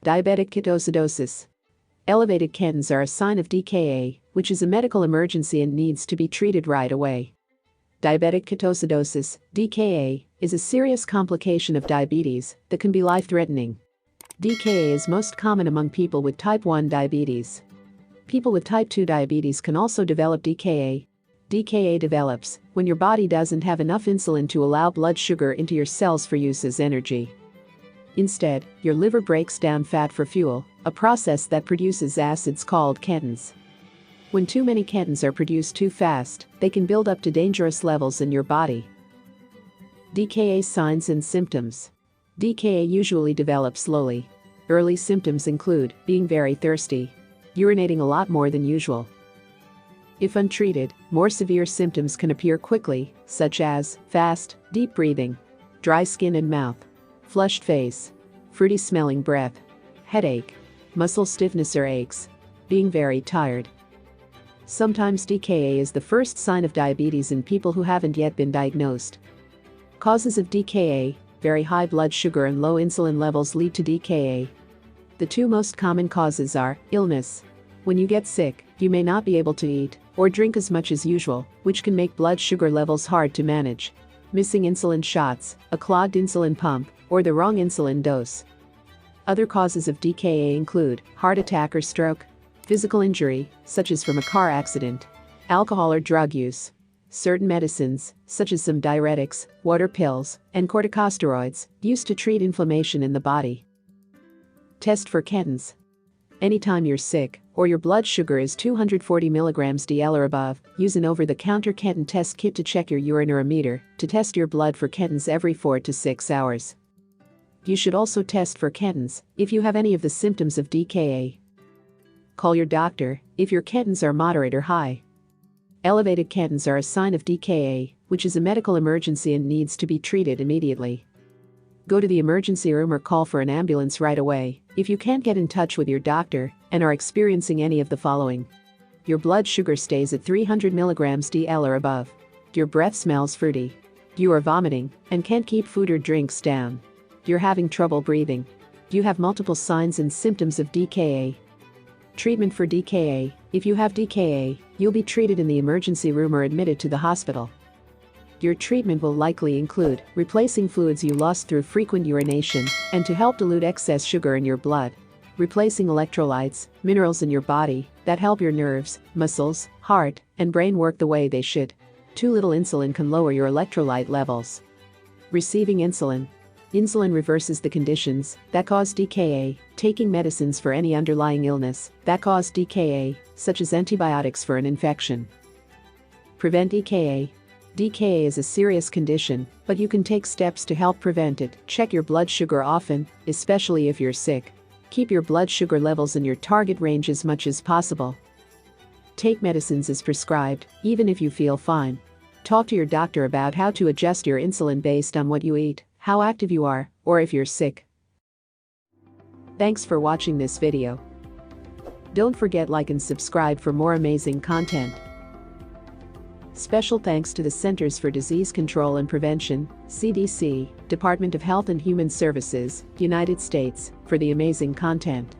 Diabetic ketoacidosis. Elevated ketones are a sign of DKA, which is a medical emergency and needs to be treated right away. Diabetic ketoacidosis, DKA, is a serious complication of diabetes that can be life-threatening. DKA is most common among people with type 1 diabetes. People with type 2 diabetes can also develop DKA. DKA develops when your body doesn't have enough insulin to allow blood sugar into your cells for use as energy. Instead, your liver breaks down fat for fuel, a process that produces acids called ketones. When too many ketones are produced too fast, they can build up to dangerous levels in your body. DKA signs and symptoms. DKA usually develops slowly. Early symptoms include being very thirsty, urinating a lot more than usual. If untreated, more severe symptoms can appear quickly, such as fast, deep breathing, dry skin and mouth, flushed face, fruity-smelling breath, headache, muscle stiffness or aches, being very tired. Sometimes DKA is the first sign of diabetes in people who haven't yet been diagnosed. Causes of DKA: very high blood sugar and low insulin levels lead to DKA. The two most common causes are illness. When you get sick, you may not be able to eat or drink as much as usual, which can make blood sugar levels hard to manage. Missing insulin shots, a clogged insulin pump, or the wrong insulin dose. Other causes of DKA include heart attack or stroke, physical injury, such as from a car accident, alcohol or drug use, certain medicines, such as some diuretics, water pills, and corticosteroids, used to treat inflammation in the body. Test for ketones. Anytime you're sick, or your blood sugar is 240 mg DL or above, use an over-the-counter ketone test kit to check your urine or a meter to test your blood for ketones every 4 to 6 hours. You should also test for ketones if you have any of the symptoms of DKA. Call your doctor if your ketones are moderate or high. Elevated ketones are a sign of DKA, which is a medical emergency and needs to be treated immediately. Go to the emergency room or call for an ambulance right away if you can't get in touch with your doctor and are experiencing any of the following. Your blood sugar stays at 300 mg DL or above. Your breath smells fruity. You are vomiting and can't keep food or drinks down. You're having trouble breathing. You have multiple signs and symptoms of DKA. Treatment for DKA: if you have DKA, you'll be treated in the emergency room or admitted to the hospital. Your treatment will likely include replacing fluids you lost through frequent urination and to help dilute excess sugar in your blood, replacing electrolytes, minerals in your body that help your nerves, muscles, heart, and brain work the way they should. Too little insulin can lower your electrolyte levels. Receiving insulin. Insulin reverses the conditions that cause DKA, taking medicines for any underlying illness that cause DKA, such as antibiotics for an infection. Prevent DKA. DKA is a serious condition, but you can take steps to help prevent it. Check your blood sugar often, especially if you're sick. Keep your blood sugar levels in your target range as much as possible. Take medicines as prescribed, even if you feel fine. Talk to your doctor about how to adjust your insulin based on what you eat, how active you are, or if you're sick. Thanks for watching this video. Don't forget like and subscribe for more amazing content. Special thanks to the Centers for Disease Control and Prevention, CDC, Department of Health and Human Services, United States, for the amazing content.